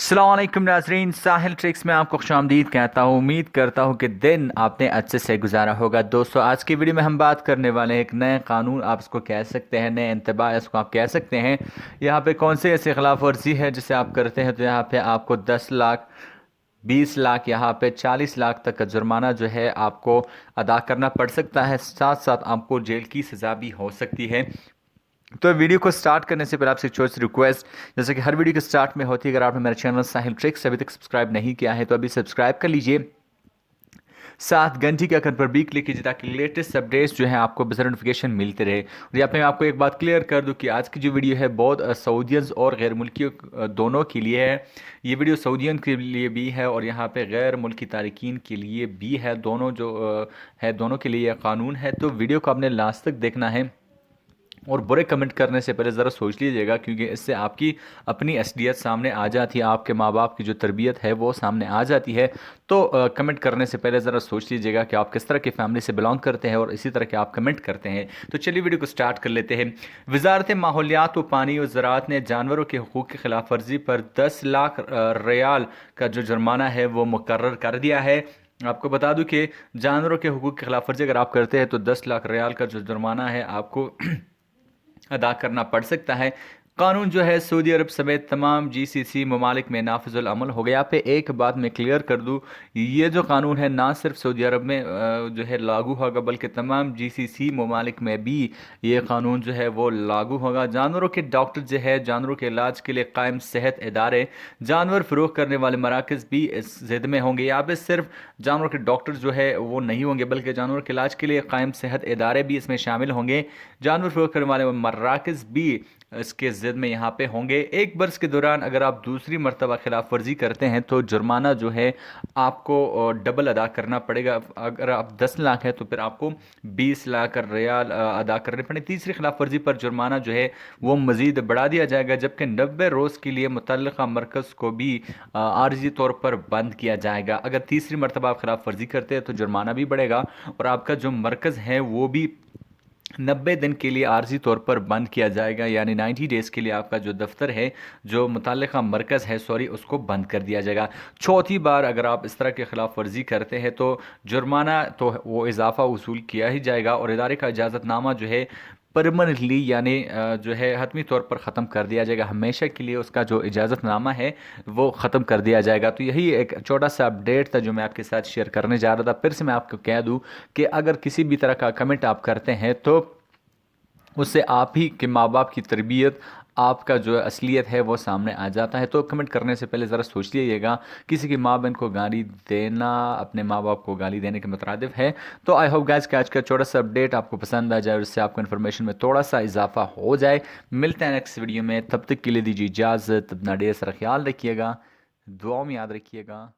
अस्सलाम वालेकुम नाज़रीन, साहिल ट्रिक्स में आपको खुशामदीद कहता हूँ। उम्मीद करता हूँ कि दिन आपने अच्छे से गुजारा होगा। दोस्तों, आज की वीडियो में हम बात करने वाले हैं एक नए कानून, आप इसको कह सकते हैं, नए इंतबा इसको आप कह सकते हैं। यहाँ पे कौन से ऐसे खिलाफ वर्जी है जिसे आप करते हैं तो यहाँ पे आपको 10 लाख, 20 लाख, यहाँ पे 40 लाख तक का जुर्माना जो है आपको अदा करना पड़ सकता है। साथ साथ आपको जेल की सज़ा भी हो सकती है। तो वीडियो को स्टार्ट करने से पहले आपसे एक छोटी सी रिक्वेस्ट, जैसे कि हर वीडियो के स्टार्ट में होती है, अगर आपने मेरा चैनल साहिल ट्रिक्स अभी तक सब्सक्राइब नहीं किया है तो अभी सब्सक्राइब कर लीजिए। साथ घंटी के आइकन पर भी क्लिक कीजिए ताकि लेटेस्ट अपडेट्स जो है आपको बस नोटिफिकेशन मिलते रहे। और यहाँ पे मैं आपको एक बात क्लियर कर दूं कि आज की जो वीडियो है बहुत सऊदियंस और गैर मुल्कियों दोनों के लिए है। ये वीडियो सऊदियन के लिए भी है और यहाँ पे गैर मुल्की तारिकीन के लिए भी है। दोनों जो है दोनों के लिए कानून है। तो वीडियो को आपने लास्ट तक देखना है और बुरे कमेंट करने से पहले ज़रा सोच लीजिएगा, क्योंकि इससे आपकी अपनी असलियत सामने आ जाती है, आपके माँ बाप की जो तरबियत है वो सामने आ जाती है। तो कमेंट करने से पहले ज़रा सोच लीजिएगा कि आप किस तरह की फैमिली से बिलोंग करते हैं और इसी तरह के आप कमेंट करते हैं। तो चलिए वीडियो को स्टार्ट कर लेते हैं। वजारत माहौलियात व पानी और ज़राअत ने जानवरों के हकूक़ की खिलाफ वर्जी पर 10 लाख रियाल का जो जुर्माना है वो मुकर्रर कर दिया है। आपको बता दूं कि जानवरों के हकूक़ की खिलाफ वर्जी अगर आप करते हैं तो 10 लाख रियाल का जो जुर्माना है आपको अदा करना पड़ सकता है। कानून जो है सऊदी अरब समेत तमाम जीसीसी ममालिक में नाफिजुल अमल हो गया। पे एक बात मैं क्लियर कर दूं, ये जो कानून है ना सिर्फ सऊदी अरब में जो है लागू होगा बल्कि तमाम जीसीसी ममालिक में भी ये कानून जो है वो लागू होगा। जानवरों के डॉक्टर जो है जानवरों के इलाज के लिए कायम सेहत इदारे, जानवर फरोख्त करने वाले मराकज़ भी इस ज़िद में होंगे। यहाँ पे सिर्फ जानवरों के डॉक्टर जो है वो नहीं होंगे बल्कि जानवरों के इलाज के लिए कायम सेहत इदारे भी इसमें शामिल होंगे। जानवर फरोख्त करने वाले मराकज़ भी इसके ज़िद में यहाँ पे होंगे। एक बरस के दौरान अगर आप दूसरी मरतबा खिलाफ वर्जी करते हैं तो जुर्माना जो है आपको डबल अदा करना पड़ेगा। अगर आप 10 लाख है तो फिर आपको 20 लाख रियाल अदा करने पड़े। तीसरी खिलाफ वर्जी पर जुर्माना जो है वो मज़ीद बढ़ा दिया जाएगा, जबकि 90 रोज़ के लिए मुतल्लिक़ा मरकज़ को भी आर्जी तौर पर बंद किया जाएगा। अगर तीसरी मरतबा आप खिलाफ वर्जी करते हैं तो जुर्माना भी बढ़ेगा और आपका जो मरकज़ है वो भी 90 दिन के लिए आर्जी तौर पर बंद किया जाएगा, यानी 90 डेज़ के लिए आपका जो दफ्तर है, जो मुतल्लिक़ा मरकज़ है उसको बंद कर दिया जाएगा। चौथी बार अगर आप इस तरह की खिलाफ वर्जी करते हैं तो जुर्माना तो वो इजाफ़ा वसूल किया ही जाएगा और इदारे का इजाज़तनामा जो है परमानेंटली यानी जो है हतमी तौर पर ख़त्म कर दिया जाएगा। हमेशा के लिए उसका जो इजाज़तनामा है वो ख़त्म कर दिया जाएगा। तो यही एक छोटा सा अपडेट था जो मैं आपके साथ शेयर करने जा रहा था। फिर से मैं आपको कह दूं कि अगर किसी भी तरह का कमेंट आप करते हैं तो उससे आप ही के माँ बाप की तरबियत, आपका जो असलियत है वो सामने आ जाता है। तो कमेंट करने से पहले ज़रा सोच लीजिएगा। किसी की माँ बहन को गाली देना अपने माँ बाप को गाली देने के मुतरादिफ है। तो आई होप गाइस कि आज का छोटा सा अपडेट आपको पसंद आ जाए और इससे आपको इन्फॉर्मेशन में थोड़ा सा इजाफा हो जाए। मिलते हैं नेक्स्ट वीडियो में, तब तक के लिए दीजिए इजाज़त। अपना ढेर सारा ख्याल रखिएगा, दुआओं में याद रखिएगा।